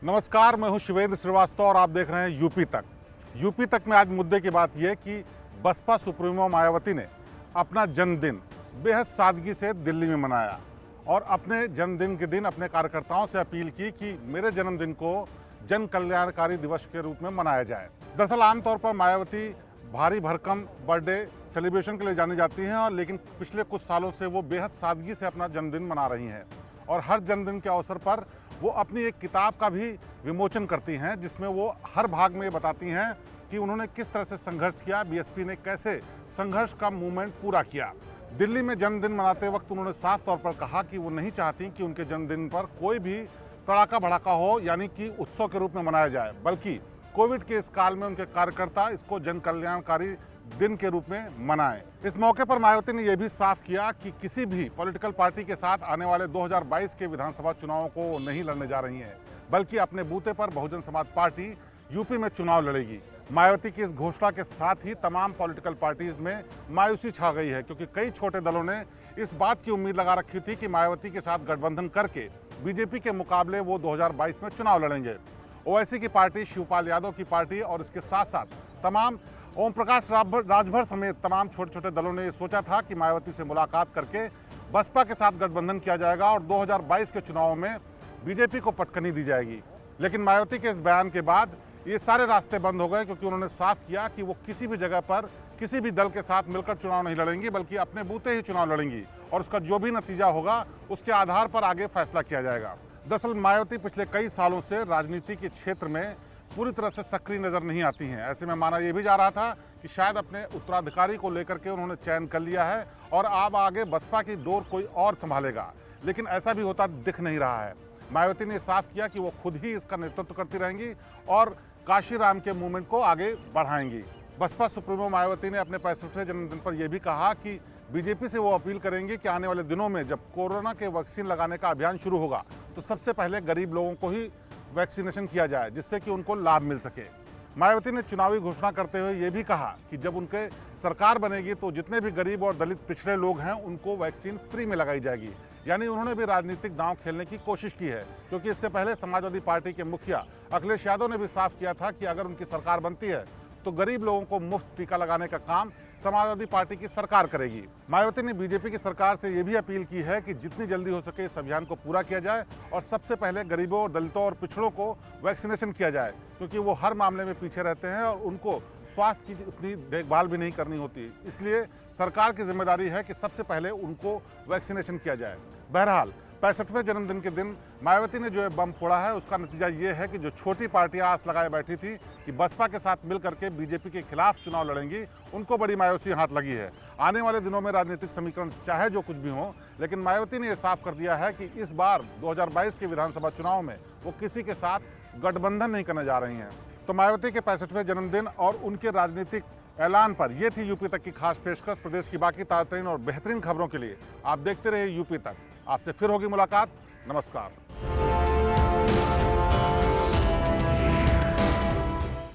नमस्कार, मैं हूं शिवेंद्र श्रीवास्तव और आप देख रहे हैं यूपी तक। यूपी तक में आज मुद्दे की बात यह कि बसपा सुप्रीमो मायावती ने अपना जन्मदिन बेहद सादगी से दिल्ली में मनाया और अपने जन्मदिन के दिन अपने कार्यकर्ताओं से अपील की कि मेरे जन्मदिन को जन कल्याणकारी दिवस के रूप में मनाया जाए। दरअसल आमतौर पर मायावती भारी भरकम बर्थडे सेलिब्रेशन के लिए जानी जाती हैं और लेकिन पिछले कुछ सालों से वो बेहद सादगी से अपना जन्मदिन मना रही हैं और हर जन्मदिन के अवसर पर वो अपनी एक किताब का भी विमोचन करती हैं, जिसमें वो हर भाग में ये बताती हैं कि उन्होंने किस तरह से संघर्ष किया, बीएसपी ने कैसे संघर्ष का मूवमेंट पूरा किया। दिल्ली में जन्मदिन मनाते वक्त उन्होंने साफ तौर पर कहा कि वो नहीं चाहती कि उनके जन्मदिन पर कोई भी तड़ाका भड़ाका हो, यानी कि उत्सव के रूप में मनाया जाए, बल्कि कोविड के इस काल में उनके कार्यकर्ता इसको जन कल्याणकारी दिन के रूप में मनाएं। इस मौके पर मायावती ने यह भी साफ किया कि किसी भी पॉलिटिकल पार्टी के साथ आने वाले 2022 के विधानसभा चुनावों को नहीं लड़ने जा रही हैं, बल्कि अपने बूते पर बहुजन समाज पार्टी यूपी में चुनाव लड़ेगी। मायावती की इस घोषणा के साथ ही तमाम पॉलिटिकल पार्टीज में मायूसी छा गई है, क्योंकि कई छोटे दलों ने इस बात की उम्मीद लगा रखी थी कि मायावती के साथ गठबंधन करके बीजेपी के मुकाबले वो 2022 में चुनाव लड़ेंगे। ओवैसी की पार्टी, शिवपाल यादव की पार्टी और इसके साथ साथ तमाम ओम प्रकाश राजभर समेत तमाम छोटे छोटे दलों ने ये सोचा था कि मायावती से मुलाकात करके बसपा के साथ गठबंधन किया जाएगा और 2022 के चुनाव में बीजेपी को पटकनी दी जाएगी। लेकिन मायावती के इस बयान के बाद ये सारे रास्ते बंद हो गए, क्योंकि उन्होंने साफ किया कि वो किसी भी जगह पर किसी भी दल के साथ मिलकर चुनाव नहीं लड़ेंगी, बल्कि अपने बूते ही चुनाव लड़ेंगी और उसका जो भी नतीजा होगा उसके आधार पर आगे फैसला किया जाएगा। दरअसल मायावती पिछले कई सालों से राजनीति के क्षेत्र में पूरी तरह से सक्रिय नजर नहीं आती हैं। ऐसे में माना यह भी जा रहा था कि शायद अपने उत्तराधिकारी को लेकर के उन्होंने चयन कर लिया है और अब आगे बसपा की डोर कोई और संभालेगा, लेकिन ऐसा भी होता दिख नहीं रहा है। मायावती ने साफ किया कि वो खुद ही इसका नेतृत्व करती रहेंगी और काशीराम के मूवमेंट को आगे बढ़ाएंगी। बसपा सुप्रीमो मायावती ने अपने 65वें जन्मदिन पर यह भी कहा कि बीजेपी से वो अपील करेंगे कि आने वाले दिनों में जब कोरोना के वैक्सीन लगाने का अभियान शुरू होगा तो सबसे पहले गरीब लोगों को ही वैक्सीनेशन किया जाए, जिससे कि उनको लाभ मिल सके। मायावती ने चुनावी घोषणा करते हुए ये भी कहा कि जब उनके सरकार बनेगी तो जितने भी गरीब और दलित पिछड़े लोग हैं उनको वैक्सीन फ्री में लगाई जाएगी। यानी उन्होंने भी राजनीतिक दांव खेलने की कोशिश की है, क्योंकि इससे पहले समाजवादी पार्टी के मुखिया अखिलेश यादव ने भी साफ किया था कि अगर उनकी सरकार बनती है तो गरीब लोगों को मुफ्त टीका लगाने का काम समाजवादी पार्टी की सरकार करेगी। मायावती ने बीजेपी की सरकार से यह भी अपील की है कि जितनी जल्दी हो सके इस अभियान को पूरा किया जाए और सबसे पहले गरीबों, दलितों और पिछड़ों को वैक्सीनेशन किया जाए, क्योंकि वो हर मामले में पीछे रहते हैं और उनको स्वास्थ्य की उतनी देखभाल भी नहीं करनी होती। इसलिए सरकार की जिम्मेदारी है कि सबसे पहले उनको वैक्सीनेशन किया जाए। बहरहाल 65वें जन्मदिन के दिन मायावती ने जो बम फोड़ा है उसका नतीजा ये है कि जो छोटी पार्टियां आस लगाए बैठी थी कि बसपा के साथ मिल करके बीजेपी के खिलाफ चुनाव लड़ेंगी, उनको बड़ी मायूसी हाथ लगी है। आने वाले दिनों में राजनीतिक समीकरण चाहे जो कुछ भी हो, लेकिन मायावती ने यह साफ कर दिया है कि इस बार 2022 के विधानसभा चुनाव में वो किसी के साथ गठबंधन नहीं करने जा रही हैं। तो मायावती के 65वें जन्मदिन और उनके राजनीतिक ऐलान पर यह थी यूपी तक की खास पेशकश। प्रदेश की बाकी ताज़ा और बेहतरीन खबरों के लिए आप देखते रहिए यूपी तक। आपसे फिर होगी मुलाकात। नमस्कार।